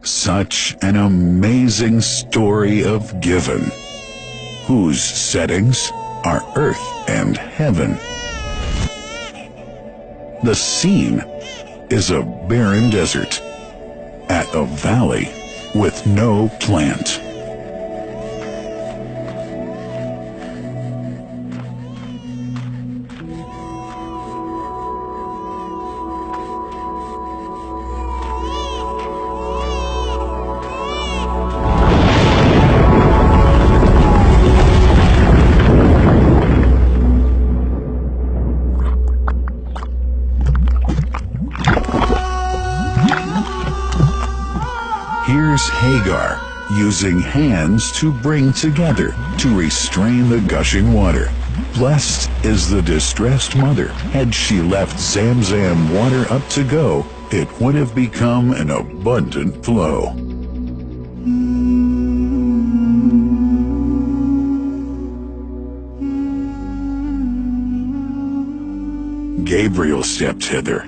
Such an amazing story of giving, whose settings are earth and heaven. The scene is a barren desert at a valley with no plant. Here's Hagar using hands to bring together to restrain the gushing water. Blessed is the distressed mother. Had she left Zamzam water up to go, it would have become an abundant flow. Gabriel stepped hither.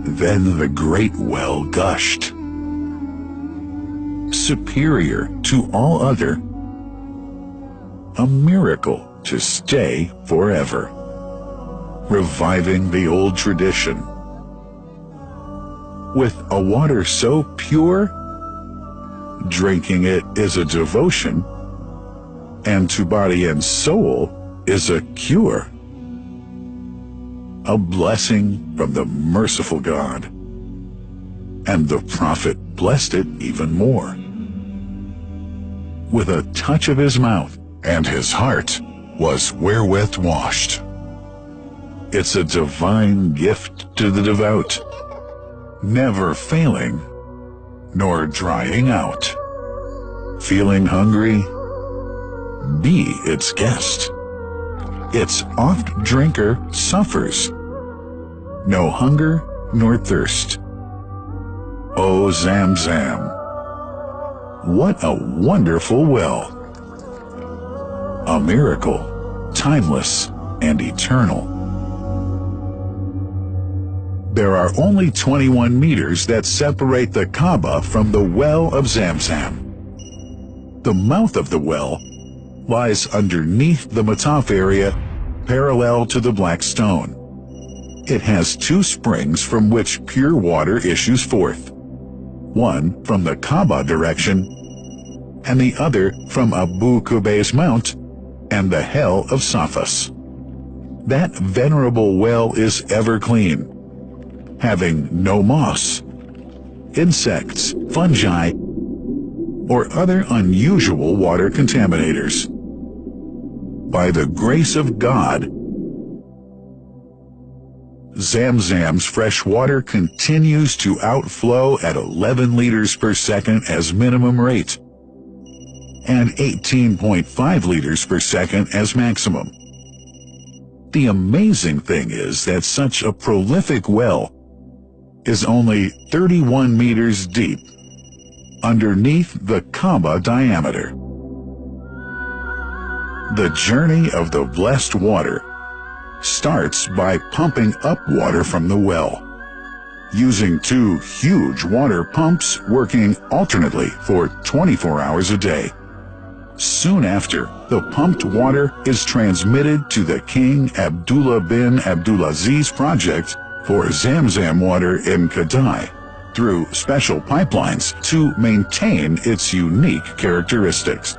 Then the great well gushed, superior to all other, a miracle to stay forever, reviving the old tradition. With a water so pure, drinking it is a devotion, and to body and soul is a cure, a blessing from the merciful God. And the prophet blessed it even more. With a touch of his mouth, and his heart was wherewith washed. It's a divine gift to the devout, never failing, nor drying out. Feeling hungry? Be its guest. Its oft-drinker suffers no hunger nor thirst. O Zamzam, what a wonderful well! A miracle, timeless and eternal. There are only 21 meters that separate the Kaaba from the well of Zamzam. The mouth of the well lies underneath the Mataf area, parallel to the Black Stone. It has two springs from which pure water issues forth, one from the Kaaba direction, and the other from Abu Qubay's Mount and the Hell of Safas. That venerable well is ever clean, having no moss, insects, fungi, or other unusual water contaminators. By the grace of God, Zamzam's fresh water continues to outflow at 11 liters per second as minimum rate, and 18.5 liters per second as maximum. The amazing thing is that such a prolific well is only 31 meters deep, underneath the Kaaba diameter. The journey of the blessed water starts by pumping up water from the well, using two huge water pumps working alternately for 24 hours a day. Soon after, the pumped water is transmitted to the King Abdullah bin Abdulaziz project for Zamzam water in Kadai through special pipelines to maintain its unique characteristics.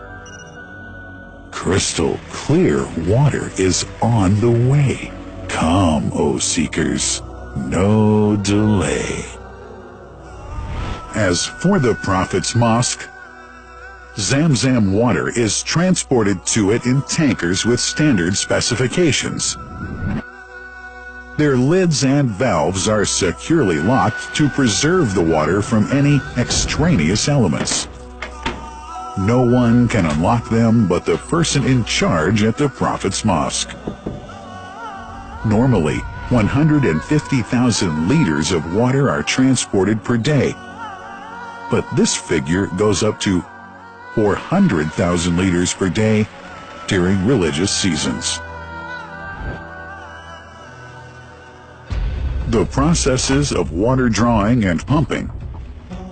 Crystal clear water is on the way. Come, O seekers, no delay. As for the Prophet's Mosque, Zamzam water is transported to it in tankers with standard specifications. Their lids and valves are securely locked to preserve the water from any extraneous elements. No one can unlock them but the person in charge at the Prophet's Mosque. Normally, 150,000 liters of water are transported per day, but this figure goes up to 400,000 liters per day during religious seasons. The processes of water drawing and pumping,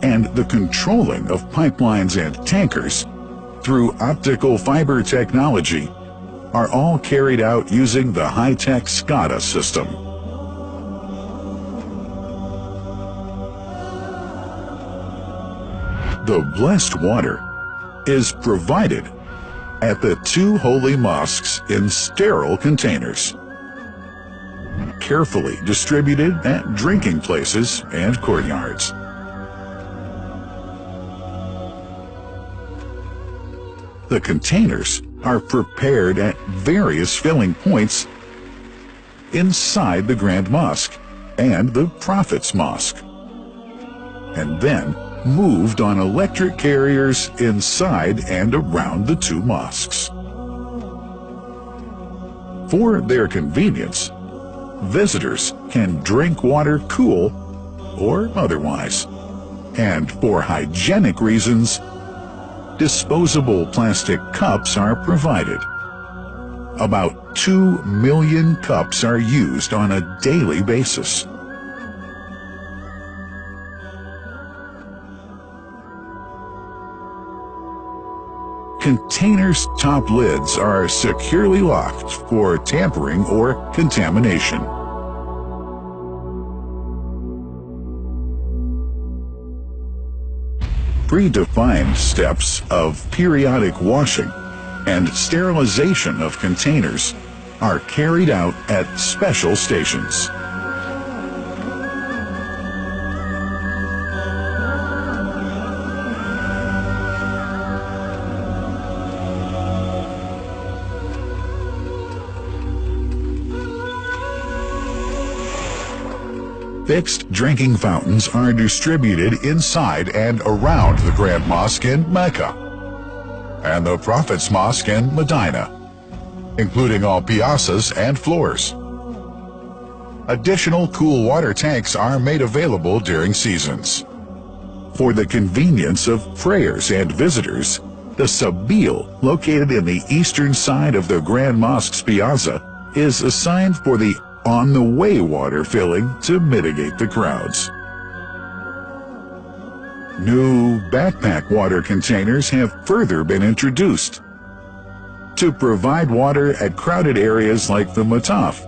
and and the controlling of pipelines and tankers through optical fiber technology are all carried out using the high-tech SCADA system. The blessed water is provided at the two holy mosques in sterile containers, carefully distributed at drinking places and courtyards. The containers are prepared at various filling points inside the Grand Mosque and the Prophet's Mosque, and then moved on electric carriers inside and around the two mosques. For their convenience, visitors can drink water cool or otherwise, and for hygienic reasons, disposable plastic cups are provided. About 2 million cups are used on a daily basis. Containers' top lids are securely locked for tampering or contamination. Predefined steps of periodic washing and sterilization of containers are carried out at special stations. Fixed drinking fountains are distributed inside and around the Grand Mosque in Mecca and the Prophet's Mosque in Medina, including all piazzas and floors. Additional cool water tanks are made available during seasons. For the convenience of prayers and visitors, the Sabil, located in the eastern side of the Grand Mosque's piazza, is assigned for the on-the-way water filling to mitigate the crowds. New backpack water containers have further been introduced to provide water at crowded areas like the Mataf.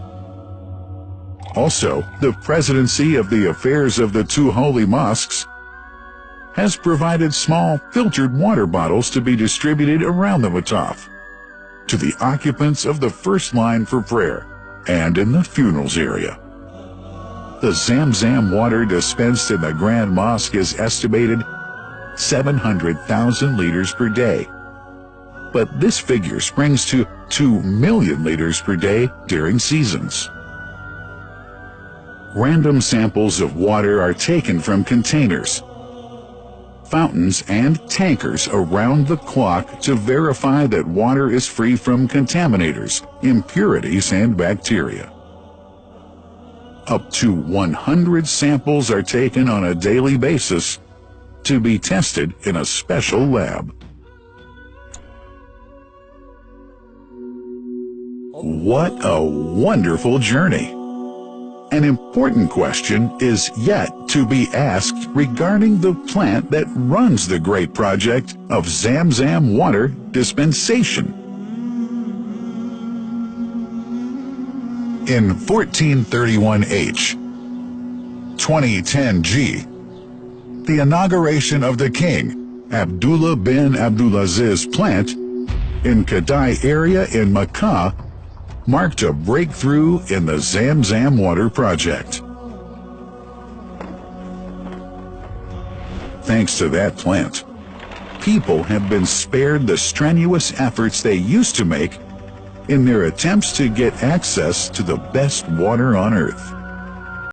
Also, the Presidency of the Affairs of the Two Holy Mosques has provided small filtered water bottles to be distributed around the Mataf to the occupants of the first line for prayer and in the funerals area. The Zamzam water dispensed in the Grand Mosque is estimated 700,000 liters per day, but this figure springs to 2 million liters per day during seasons. Random samples of water are taken from containers, fountains, and tankers around the clock to verify that water is free from contaminators, impurities, and bacteria. Up to 100 samples are taken on a daily basis to be tested in a special lab. What a wonderful journey! An important question is yet to be asked regarding the plant that runs the great project of Zamzam water dispensation. In 1431H, 2010G, the inauguration of the king, Abdullah bin Abdulaziz plant in Kadai area in Makkah marked a breakthrough in the Zamzam water project. Thanks to that plant, people have been spared the strenuous efforts they used to make in their attempts to get access to the best water on earth.